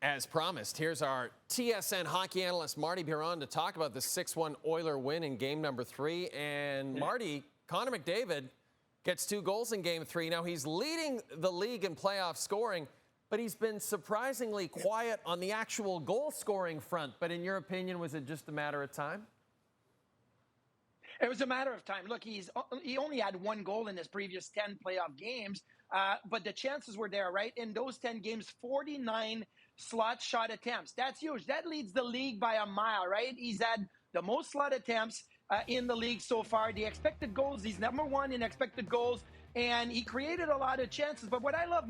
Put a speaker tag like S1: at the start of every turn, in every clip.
S1: As promised, here's our TSN Hockey analyst, Martin Biron, to talk about the 6-1 Oiler win in game number 3. And Marty, Connor McDavid gets 2 goals in game 3. Now, he's leading the league in playoff scoring, but he's been surprisingly quiet on the actual goal-scoring front. But in your opinion, was it just a matter of time?
S2: It was a matter of time. Look, he only had 1 goal in his previous 10 playoff games, but the chances were there, right? In those 10 games, 49 slot shot attempts. That's huge. That leads the league by a mile, right? He's had the most slot attempts in the league so far. The expected goals, he's number 1 in expected goals, and he created a lot of chances. But what I love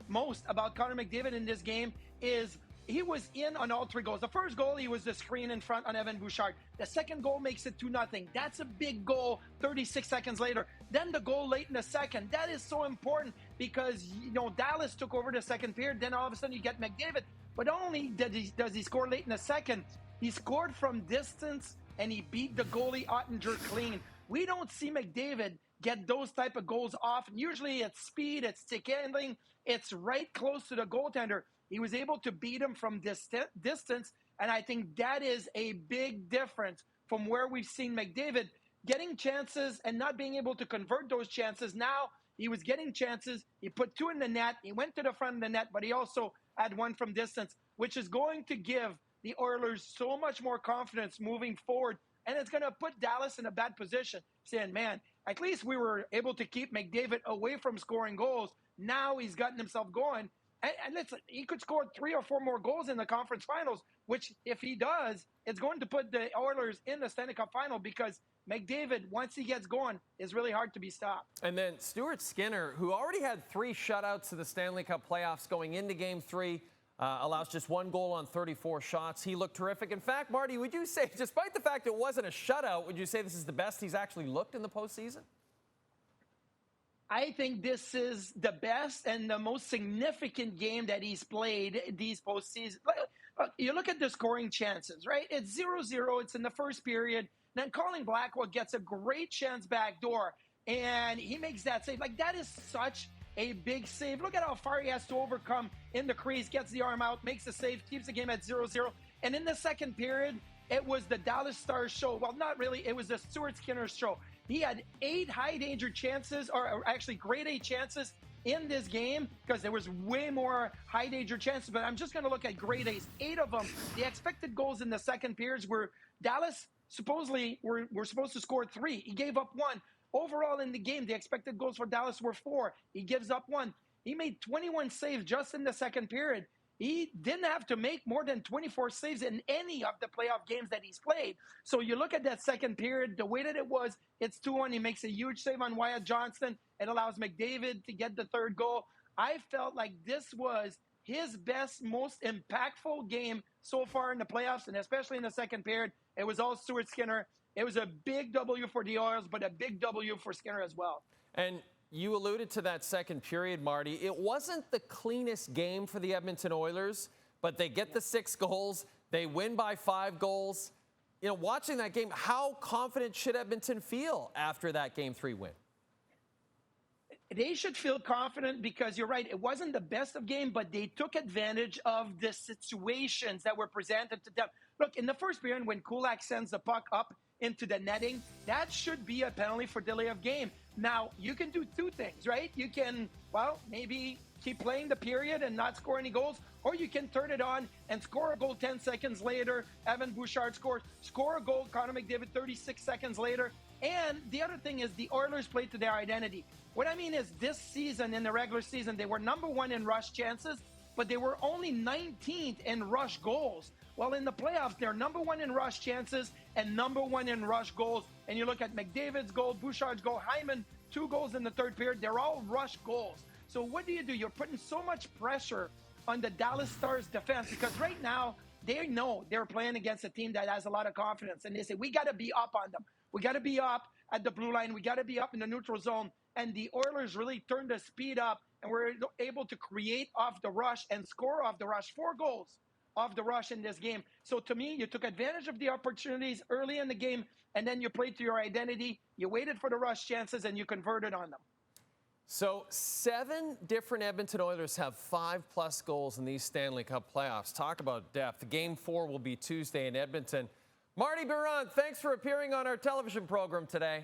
S2: most about Connor McDavid in this game is he was in on all 3 goals. The first goal, he was the screen in front on Evan Bouchard. The second goal makes it 2-0. That's a big goal 36 seconds later. Then the goal late in the second. That is so important because, you know, Dallas took over the second period. Then all of a sudden you get McDavid. But not only does he score late in the second, he scored from distance and he beat the goalie Ottinger clean. We don't see McDavid get those type of goals often. Usually it's speed, it's stick handling, it's right close to the goaltender. He was able to beat him from distance, and I think that is a big difference from where we've seen McDavid getting chances and not being able to convert those chances. Now he was getting chances. He put 2 in the net. He went to the front of the net, but he also had 1 from distance, which is going to give the Oilers so much more confidence moving forward, and it's going to put Dallas in a bad position, saying, man, at least we were able to keep McDavid away from scoring goals. Now he's gotten himself going. And listen, he could score 3 or 4 more goals in the conference finals, which if he does, it's going to put the Oilers in the Stanley Cup final because McDavid, once he gets going, is really hard to be stopped.
S1: And then Stuart Skinner, who already had 3 shutouts to the Stanley Cup playoffs going into game 3, allows just 1 goal on 34 shots. He looked terrific. In fact, Marty, would you say, despite the fact it wasn't a shutout, would you say this is the best he's actually looked in the postseason?
S2: I think this is the best and the most significant game that he's played these postseason. Look, you look at the scoring chances, right? It's 0-0. It's in the first period. Then Colin Blackwell gets a great chance backdoor, and he makes that save. Like, that is such a big save. Look at how far he has to overcome in the crease, gets the arm out, makes the save, keeps the game at 0-0. And in the second period, it was the Dallas Stars show. Well, not really. It was the Stuart Skinner show. He had 8 high-danger chances, or actually grade A chances in this game because there was way more high-danger chances. But I'm just going to look at grade A's. 8 of them, the expected goals in the second periods were Dallas supposedly were supposed to score 3. He gave up 1. Overall in the game, the expected goals for Dallas were 4. He gives up 1. He made 21 saves just in the second period. He didn't have to make more than 24 saves in any of the playoff games that he's played. So you look at that second period, the way that it was, it's 2-1. He makes a huge save on Wyatt Johnston. It allows McDavid to get the 3rd goal. I felt like this was his best, most impactful game so far in the playoffs, and especially in the second period. It was all Stuart Skinner. It was a big W for the Oilers, but a big W for Skinner as well.
S1: And you alluded to that second period, Marty. It wasn't the cleanest game for the Edmonton Oilers, but they get the 6 goals. They win by 5 goals. You know, watching that game, how confident should Edmonton feel after that Game 3 win?
S2: They should feel confident because you're right. It wasn't the best of game, but they took advantage of the situations that were presented to them. Look, in the first period, when Kulak sends the puck up into the netting, that should be a penalty for delay of game. Now, you can do 2 things, right? You can, well, maybe keep playing the period and not score any goals, or you can turn it on and score a goal 10 seconds later. Evan Bouchard scores, score a goal, Connor McDavid 36 seconds later. And the other thing is the Oilers played to their identity. What I mean is this season, in the regular season, they were number 1 in rush chances, but they were only 19th in rush goals. Well, in the playoffs, they're number 1 in rush chances and number 1 in rush goals. And you look at McDavid's goal, Bouchard's goal, Hyman, 2 goals in the third period. They're all rush goals. So what do? You're putting so much pressure on the Dallas Stars defense because right now they know they're playing against a team that has a lot of confidence. And they say, we got to be up on them. We got to be up at the blue line. We got to be up in the neutral zone. And the Oilers really turned the speed up and were able to create off the rush and score off the rush. 4 goals off the rush in this game. So to me, you took advantage of the opportunities early in the game, and then you played to your identity. You waited for the rush chances, and you converted on them.
S1: So 7 different Edmonton Oilers have 5+ goals in these Stanley Cup playoffs. Talk about depth. Game 4 will be Tuesday in Edmonton. Marty Biron, thanks for appearing on our television program today.